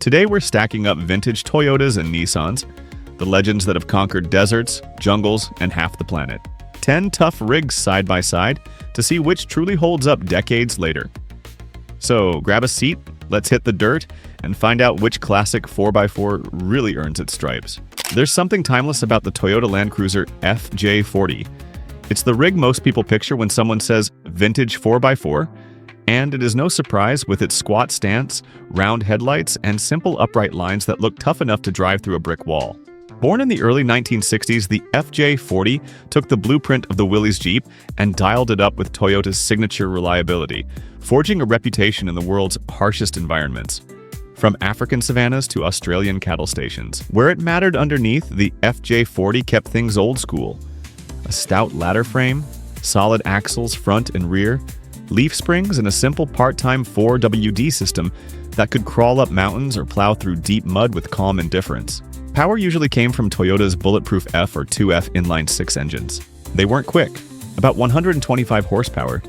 Today we're stacking up vintage Toyotas and Nissans, the legends that have conquered deserts, jungles, and half the planet. 10 tough rigs side by side to see which truly holds up decades later. So grab a seat, let's hit the dirt, and find out which classic 4x4 really earns its stripes. There's something timeless about the Toyota Land Cruiser FJ40. It's the rig most people picture when someone says vintage 4x4, and it is no surprise with its squat stance, round headlights, and simple upright lines that look tough enough to drive through a brick wall. Born in the early 1960s, the FJ40 took the blueprint of the Willys Jeep and dialed it up with Toyota's signature reliability, forging a reputation in the world's harshest environments. From African savannas to Australian cattle stations, where it mattered underneath, the FJ40 kept things old school. A stout ladder frame, solid axles front and rear, leaf springs, and a simple part-time 4WD system that could crawl up mountains or plow through deep mud with calm indifference. Power usually came from Toyota's bulletproof F or 2F inline-six engines. They weren't quick, about 125 horsepower,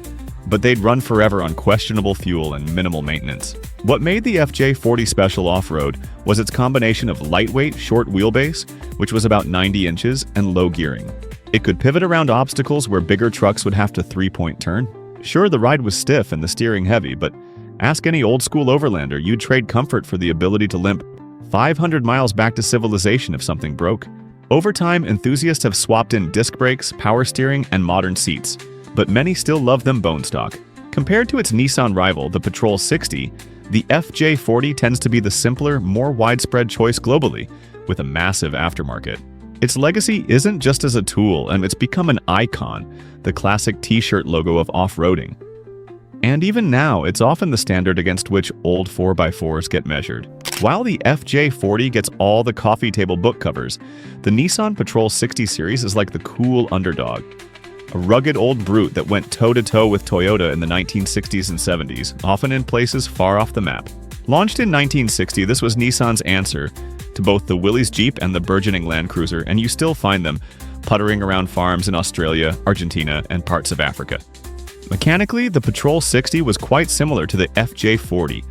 but they'd run forever on questionable fuel and minimal maintenance. What made the FJ40 special off-road was its combination of lightweight, short wheelbase, which was about 90 inches, and low gearing. It could pivot around obstacles where bigger trucks would have to three-point turn. Sure, the ride was stiff and the steering heavy, but ask any old-school overlander, you'd trade comfort for the ability to limp 500 miles back to civilization if something broke. Over time, enthusiasts have swapped in disc brakes, power steering, and modern seats, but many still love them bone stock. Compared to its Nissan rival, the Patrol Y60, the FJ40 tends to be the simpler, more widespread choice globally, with a massive aftermarket. Its legacy isn't just as a tool, and it's become an icon, the classic t-shirt logo of off-roading. And even now, it's often the standard against which old 4x4s get measured. While the FJ40 gets all the coffee table book covers, the Nissan Patrol 60 series is like the cool underdog. A rugged old brute that went toe-to-toe with Toyota in the 1960s and 70s, often in places far off the map. Launched in 1960, this was Nissan's answer to both the Willys Jeep and the burgeoning Land Cruiser, and you still find them puttering around farms in Australia, Argentina, and parts of Africa. Mechanically, the Patrol 60 was quite similar to the FJ40.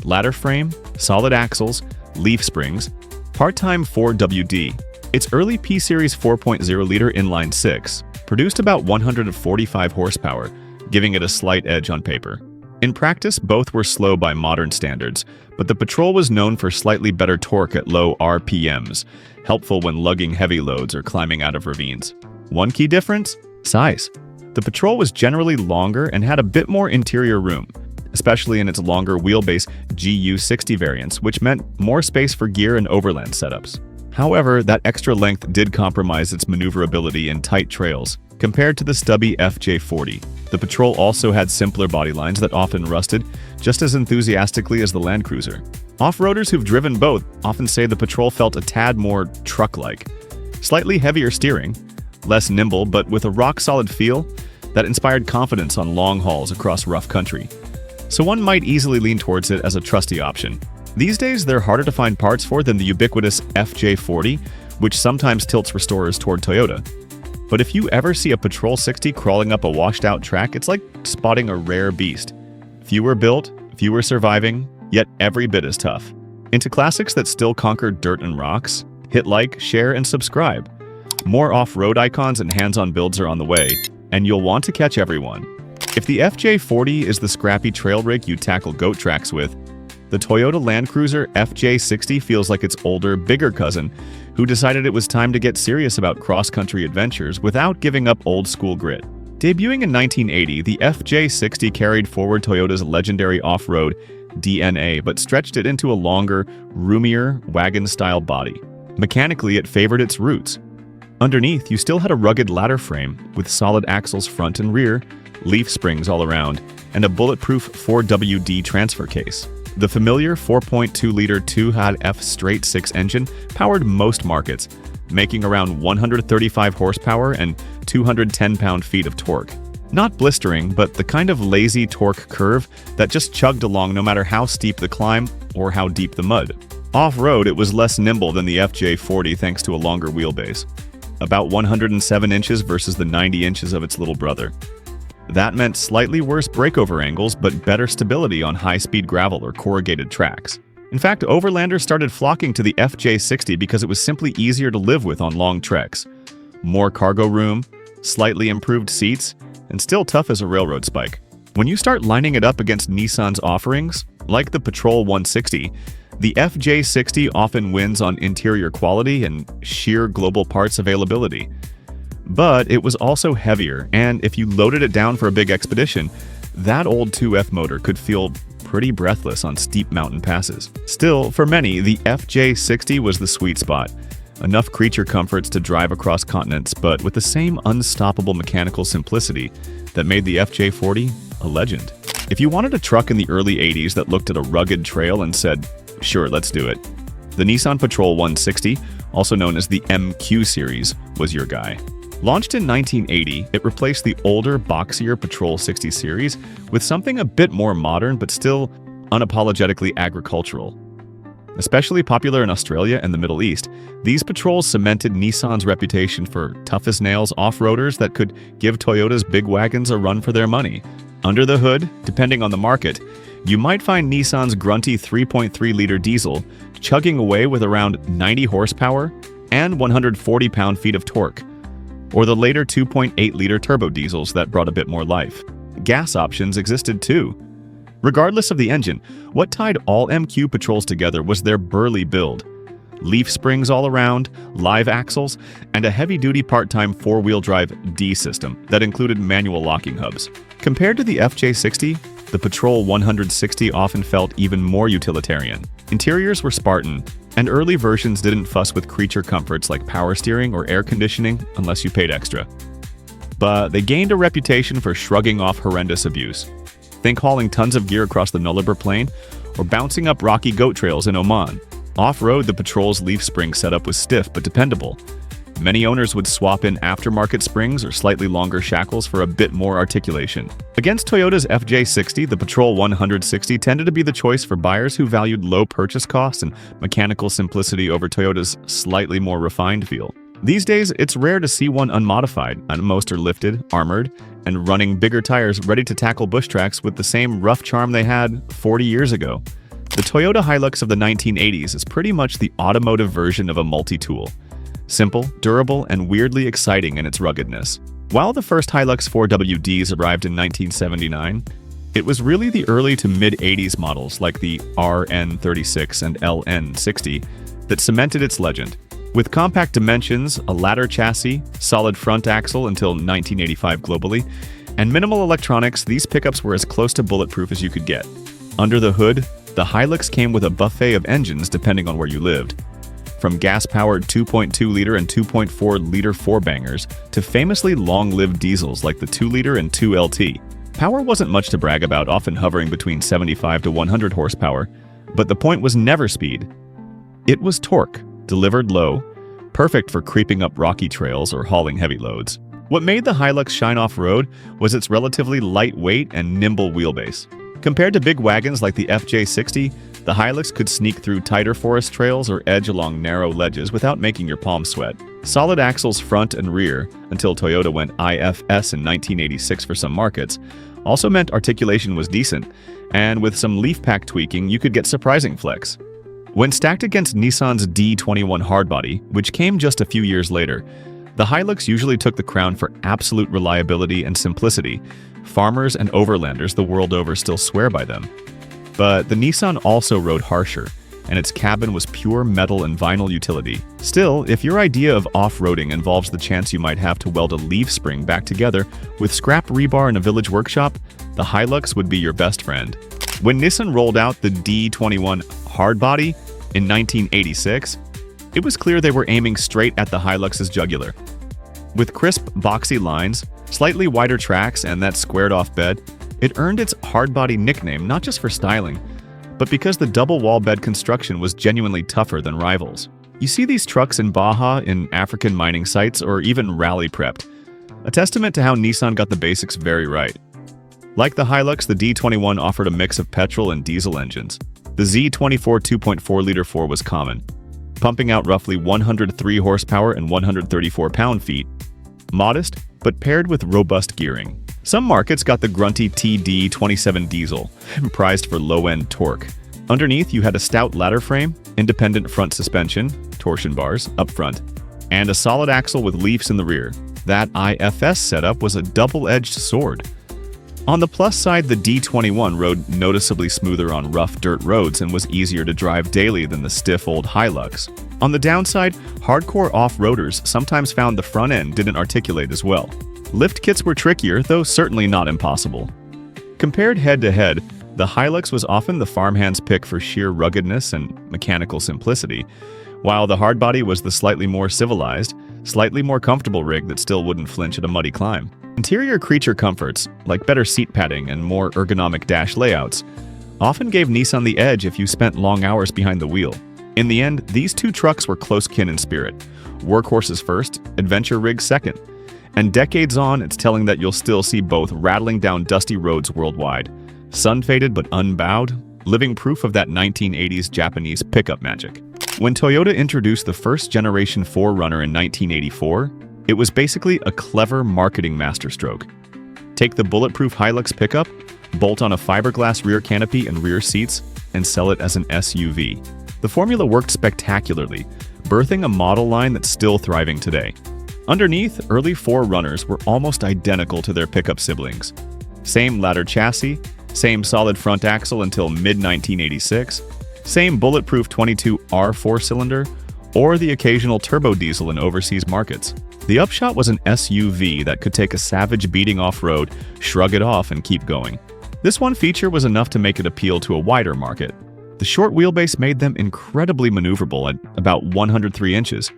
Ladder frame, solid axles, leaf springs, part-time 4WD. Its early P-Series 4.0-liter inline-six produced about 145 horsepower, giving it a slight edge on paper. In practice, both were slow by modern standards, but the Patrol was known for slightly better torque at low RPMs, helpful when lugging heavy loads or climbing out of ravines. One key difference? Size. The Patrol was generally longer and had a bit more interior room, especially in its longer wheelbase GU60 variants, which meant more space for gear and overland setups. However, that extra length did compromise its maneuverability in tight trails. Compared to the stubby FJ40, the Patrol also had simpler body lines that often rusted just as enthusiastically as the Land Cruiser. Off-roaders who've driven both often say the Patrol felt a tad more truck-like. Slightly heavier steering, less nimble but with a rock-solid feel that inspired confidence on long hauls across rough country. So one might easily lean towards it as a trusty option. These days, they're harder to find parts for than the ubiquitous FJ40, which sometimes tilts restorers toward Toyota. But if you ever see a Patrol 60 crawling up a washed-out track, it's like spotting a rare beast. Fewer built, fewer surviving, yet every bit as tough. Into classics that still conquer dirt and rocks? Hit like, share, and subscribe. More off-road icons and hands-on builds are on the way, and you'll want to catch everyone. If the FJ40 is the scrappy trail rig you tackle goat tracks with, the Toyota Land Cruiser FJ60 feels like its older, bigger cousin who decided it was time to get serious about cross-country adventures without giving up old-school grit. Debuting in 1980, the FJ60 carried forward Toyota's legendary off-road DNA, but stretched it into a longer, roomier, wagon-style body. Mechanically, it favored its roots. Underneath, you still had a rugged ladder frame with solid axles front and rear, leaf springs all around, and a bulletproof 4WD transfer case. The familiar 4.2-liter 2HAD-F straight-six engine powered most markets, making around 135 horsepower and 210 pound-feet of torque. Not blistering, but the kind of lazy torque curve that just chugged along no matter how steep the climb or how deep the mud. Off-road, it was less nimble than the FJ40 thanks to a longer wheelbase, about 107 inches versus the 90 inches of its little brother. That meant slightly worse breakover angles, but better stability on high-speed gravel or corrugated tracks. In fact, overlanders started flocking to the FJ60 because it was simply easier to live with on long treks. More cargo room, slightly improved seats, and still tough as a railroad spike. When you start lining it up against Nissan's offerings, like the Patrol Y60, the FJ60 often wins on interior quality and sheer global parts availability. But it was also heavier, and if you loaded it down for a big expedition, that old 2F motor could feel pretty breathless on steep mountain passes. Still, for many, the FJ60 was the sweet spot. Enough creature comforts to drive across continents, but with the same unstoppable mechanical simplicity that made the FJ40 a legend. If you wanted a truck in the early 80s that looked at a rugged trail and said, "Sure, let's do it," the Nissan Patrol Y60, also known as the MQ series, was your guy. Launched in 1980, it replaced the older, boxier Patrol 60 series with something a bit more modern but still unapologetically agricultural. Especially popular in Australia and the Middle East, these Patrols cemented Nissan's reputation for tough-as-nails off-roaders that could give Toyota's big wagons a run for their money. Under the hood, depending on the market, you might find Nissan's grunty 3.3-liter diesel chugging away with around 90 horsepower and 140 pound-feet of torque, or the later 2.8-liter turbo diesels that brought a bit more life. Gas options existed too. Regardless of the engine, what tied all MQ Patrols together was their burly build. Leaf springs all around, live axles, and a heavy-duty part-time four-wheel drive D system that included manual locking hubs. Compared to the FJ60, the Patrol Y60 often felt even more utilitarian. Interiors were Spartan, and early versions didn't fuss with creature comforts like power steering or air conditioning unless you paid extra. But they gained a reputation for shrugging off horrendous abuse. Think hauling tons of gear across the Nullarbor Plain or bouncing up rocky goat trails in Oman. Off-road, the Patrol's leaf spring setup was stiff but dependable. Many owners would swap in aftermarket springs or slightly longer shackles for a bit more articulation. Against Toyota's FJ60, the Patrol Y60 tended to be the choice for buyers who valued low purchase costs and mechanical simplicity over Toyota's slightly more refined feel. These days, it's rare to see one unmodified, and most are lifted, armored, and running bigger tires ready to tackle bush tracks with the same rough charm they had 40 years ago. The Toyota Hilux of the 1980s is pretty much the automotive version of a multi-tool. Simple, durable, and weirdly exciting in its ruggedness. While the first Hilux 4WDs arrived in 1979, it was really the early to mid-80s models like the RN36 and LN60 that cemented its legend. With compact dimensions, a ladder chassis, solid front axle until 1985 globally, and minimal electronics, these pickups were as close to bulletproof as you could get. Under the hood, the Hilux came with a buffet of engines depending on where you lived. From gas-powered 2.2-liter and 2.4-liter four-bangers to famously long-lived diesels like the 2-liter and 2LT. Power wasn't much to brag about, often hovering between 75 to 100 horsepower, but the point was never speed. It was torque, delivered low, perfect for creeping up rocky trails or hauling heavy loads. What made the Hilux shine off-road was its relatively lightweight and nimble wheelbase. Compared to big wagons like the FJ60, the Hilux could sneak through tighter forest trails or edge along narrow ledges without making your palms sweat. Solid axles front and rear, until Toyota went IFS in 1986 for some markets, also meant articulation was decent, and with some leaf pack tweaking, you could get surprising flex. When stacked against Nissan's D21 Hardbody, which came just a few years later, the Hilux usually took the crown for absolute reliability and simplicity. Farmers and overlanders the world over still swear by them. But the Nissan also rode harsher, and its cabin was pure metal and vinyl utility. Still, if your idea of off-roading involves the chance you might have to weld a leaf spring back together with scrap rebar in a village workshop, the Hilux would be your best friend. When Nissan rolled out the D21 Hardbody in 1986, it was clear they were aiming straight at the Hilux's jugular. With crisp, boxy lines, slightly wider tracks, and that squared-off bed, it earned its Hardbody nickname not just for styling, but because the double wall bed construction was genuinely tougher than rivals. You see these trucks in Baja, in African mining sites, or even rally prepped. A testament to how Nissan got the basics very right. Like the Hilux, the D21 offered a mix of petrol and diesel engines. The Z24 2.4-liter 4 was common, pumping out roughly 103 horsepower and 134 pound-feet. Modest, but paired with robust gearing. Some markets got the grunty TD27 diesel, prized for low-end torque, Underneath, you had a stout ladder frame, independent front suspension, torsion bars up front, and a solid axle with leafs in the rear. That IFS setup was a double-edged sword. On the plus side, the D21 rode noticeably smoother on rough dirt roads and was easier to drive daily than the stiff old Hilux. On the downside, hardcore off-roaders sometimes found the front end didn't articulate as well. Lift kits were trickier, though certainly not impossible. Compared head-to-head, the Hilux was often the farmhand's pick for sheer ruggedness and mechanical simplicity, while the hardbody was the slightly more civilized, slightly more comfortable rig that still wouldn't flinch at a muddy climb. Interior creature comforts, like better seat padding and more ergonomic dash layouts, often gave Nissan the edge if you spent long hours behind the wheel. In the end, these two trucks were close kin in spirit. Workhorses first, adventure rigs second. And decades on, it's telling that you'll still see both rattling down dusty roads worldwide. Sun-faded but unbowed, living proof of that 1980s Japanese pickup magic. When Toyota introduced the first-generation 4Runner in 1984, it was basically a clever marketing masterstroke. Take the bulletproof Hilux pickup, bolt on a fiberglass rear canopy and rear seats, and sell it as an SUV. The formula worked spectacularly, birthing a model line that's still thriving today. Underneath, early 4Runners were almost identical to their pickup siblings. Same ladder chassis, same solid front axle until mid-1986, same bulletproof 22R 4-cylinder, or the occasional turbo diesel in overseas markets. The upshot was an SUV that could take a savage beating off-road, shrug it off, and keep going. This one feature was enough to make it appeal to a wider market. The short wheelbase made them incredibly maneuverable at about 103 inches,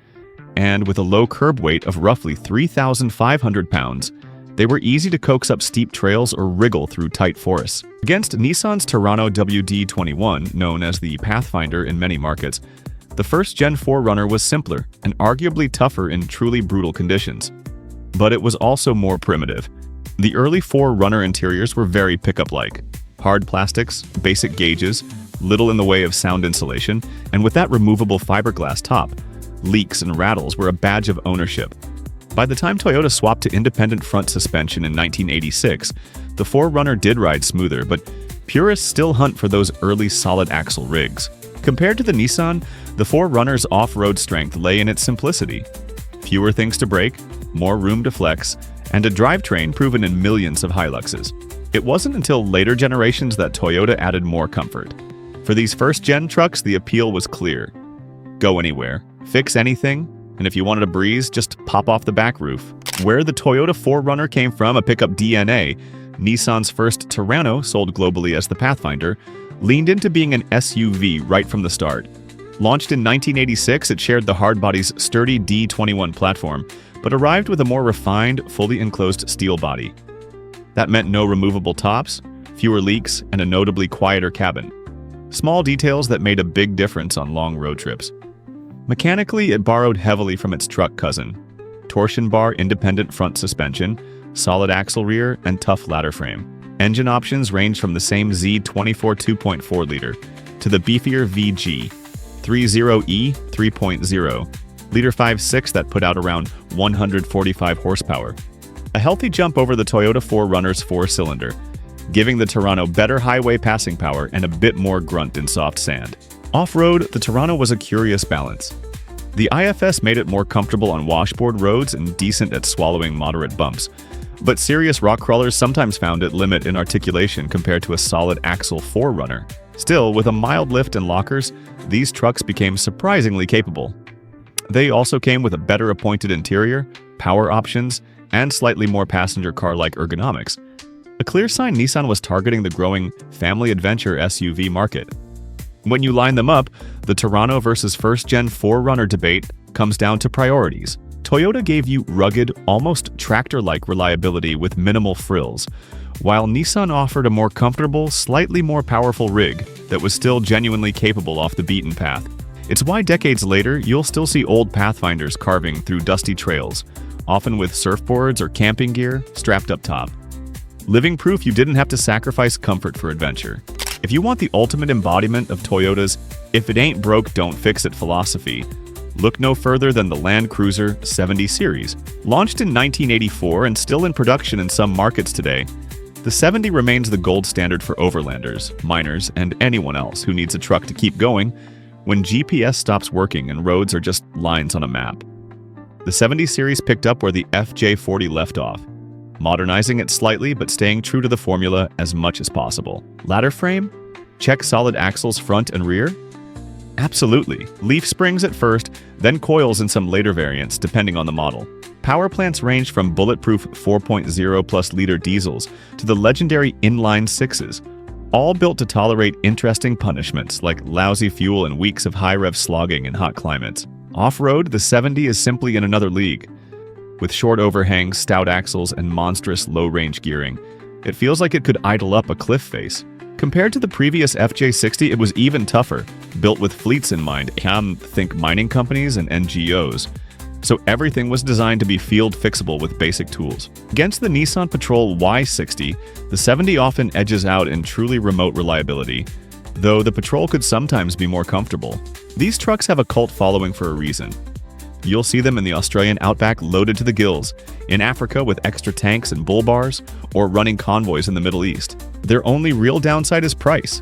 and with a low curb weight of roughly 3,500 pounds, they were easy to coax up steep trails or wriggle through tight forests. Against Nissan's Terrano WD21, known as the Pathfinder in many markets, the first-gen 4Runner was simpler and arguably tougher in truly brutal conditions. But it was also more primitive. The early 4Runner interiors were very pickup-like. Hard plastics, basic gauges, little in the way of sound insulation, and with that removable fiberglass top, leaks and rattles were a badge of ownership. By the time Toyota swapped to independent front suspension in 1986, the 4Runner did ride smoother, but purists still hunt for those early solid axle rigs. Compared to the Nissan, the 4Runner's off-road strength lay in its simplicity. Fewer things to break, more room to flex, and a drivetrain proven in millions of Hiluxes. It wasn't until later generations that Toyota added more comfort. For these first-gen trucks, the appeal was clear. Go anywhere, fix anything, and if you wanted a breeze, just pop off the back roof. Where the Toyota 4Runner came from, a pickup DNA, Nissan's first Terrano, sold globally as the Pathfinder, leaned into being an SUV right from the start. Launched in 1986, it shared the hardbody's sturdy D21 platform, but arrived with a more refined, fully enclosed steel body. That meant no removable tops, fewer leaks, and a notably quieter cabin. Small details that made a big difference on long road trips. Mechanically, it borrowed heavily from its truck cousin. Torsion bar independent front suspension, solid axle rear, and tough ladder frame. Engine options ranged from the same Z24 2.4-liter to the beefier VG 30E 3.0, liter 5.6 that put out around 145 horsepower. A healthy jump over the Toyota 4Runner's 4-cylinder, giving the Terrano better highway passing power and a bit more grunt in soft sand. Off-road, the Terrano was a curious balance. The IFS made it more comfortable on washboard roads and decent at swallowing moderate bumps, but serious rock crawlers sometimes found it limit in articulation compared to a solid axle 4Runner. Still, with a mild lift and lockers, these trucks became surprisingly capable. They also came with a better appointed interior, power options, and slightly more passenger car-like ergonomics. A clear sign Nissan was targeting the growing family adventure SUV market. When you line them up, the Terrano versus first-gen 4Runner debate comes down to priorities. Toyota gave you rugged, almost tractor-like reliability with minimal frills, while Nissan offered a more comfortable, slightly more powerful rig that was still genuinely capable off the beaten path. It's why decades later, you'll still see old Pathfinders carving through dusty trails, often with surfboards or camping gear strapped up top. Living proof you didn't have to sacrifice comfort for adventure. If you want the ultimate embodiment of Toyota's "if it ain't broke, don't fix it" philosophy, look no further than the Land Cruiser 70 series. Launched in 1984 and still in production in some markets today, The 70 remains the gold standard for overlanders, miners, and anyone else who needs a truck to keep going when GPS stops working and roads are just lines on a map. The 70 series picked up where the FJ40 left off, modernizing it slightly but staying true to the formula as much as possible. Ladder frame? Check solid axles front and rear? Absolutely. Leaf springs at first, then coils in some later variants depending on the model. Power plants range from bulletproof 4.0 plus liter diesels to the legendary inline-sixes, all built to tolerate interesting punishments like lousy fuel and weeks of high-rev slogging in hot climates. Off-road, the 70 is simply in another league. With short overhangs, stout axles, and monstrous low-range gearing, it feels like it could idle up a cliff face. Compared to the previous FJ60, it was even tougher, built with fleets in mind, think mining companies and NGOs. So everything was designed to be field-fixable with basic tools. Against the Nissan Patrol Y60, the 70 often edges out in truly remote reliability, though the Patrol could sometimes be more comfortable. These trucks have a cult following for a reason. You'll see them in the Australian outback loaded to the gills, in Africa with extra tanks and bull bars, or running convoys in the Middle East. Their only real downside is price.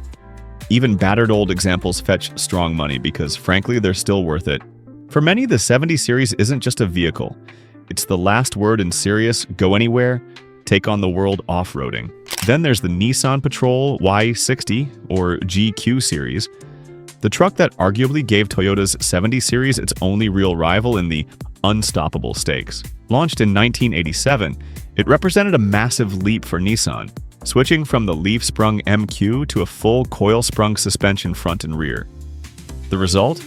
Even battered old examples fetch strong money because, frankly, they're still worth it. For many, the 70 series isn't just a vehicle. It's the last word in serious, go anywhere, take on the world off-roading. Then there's the Nissan Patrol Y60, or GQ series, the truck that arguably gave Toyota's 70 series its only real rival in the unstoppable stakes. Launched in 1987, it represented a massive leap for Nissan, switching from the leaf-sprung MQ to a full coil-sprung suspension front and rear. The result?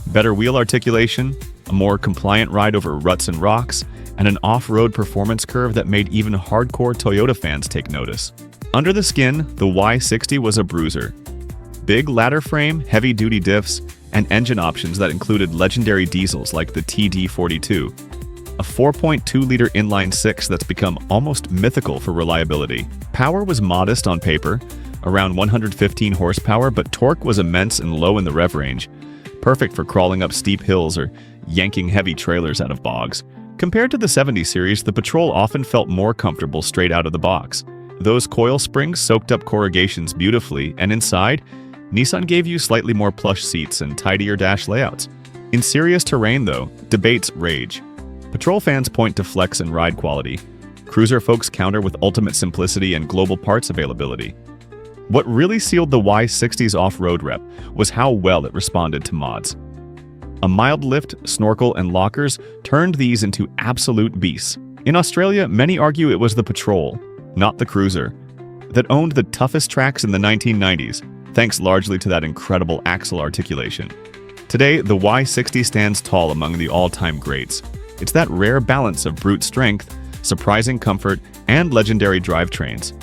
Better wheel articulation, a more compliant ride over ruts and rocks, and an off-road performance curve that made even hardcore Toyota fans take notice. Under the skin, the Y60 was a bruiser. Big ladder frame, heavy-duty diffs, and engine options that included legendary diesels like the TD42, a 4.2-liter inline-six that's become almost mythical for reliability. Power was modest on paper, around 115 horsepower, but torque was immense and low in the rev range, perfect for crawling up steep hills or yanking heavy trailers out of bogs. Compared to the 70 series, the Patrol often felt more comfortable straight out of the box. Those coil springs soaked up corrugations beautifully, and inside, Nissan gave you slightly more plush seats and tidier dash layouts. In serious terrain, though, debates rage. Patrol fans point to flex and ride quality. Cruiser folks counter with ultimate simplicity and global parts availability. What really sealed the Y60's off-road rep was how well it responded to mods. A mild lift, snorkel, and lockers turned these into absolute beasts. In Australia, many argue it was the Patrol, not the Cruiser, that owned the toughest tracks in the 1990s, thanks largely to that incredible axle articulation. Today, the Y60 stands tall among the all-time greats. It's that rare balance of brute strength, surprising comfort, and legendary drivetrains.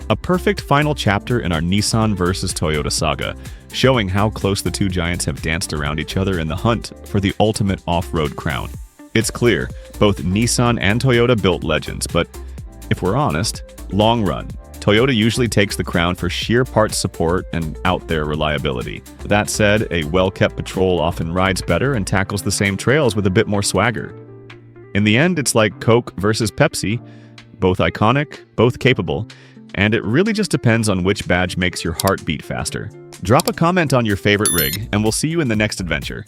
A perfect final chapter in our Nissan versus Toyota saga, showing how close the two giants have danced around each other in the hunt for the ultimate off-road crown. It's clear, both Nissan and Toyota built legends, but if we're honest, long run, Toyota usually takes the crown for sheer parts support and out-there reliability. That said, a well-kept Patrol often rides better and tackles the same trails with a bit more swagger. In the end, it's like Coke versus Pepsi, both iconic, both capable, and it really just depends on which badge makes your heart beat faster. Drop a comment on your favorite rig, and we'll see you in the next adventure.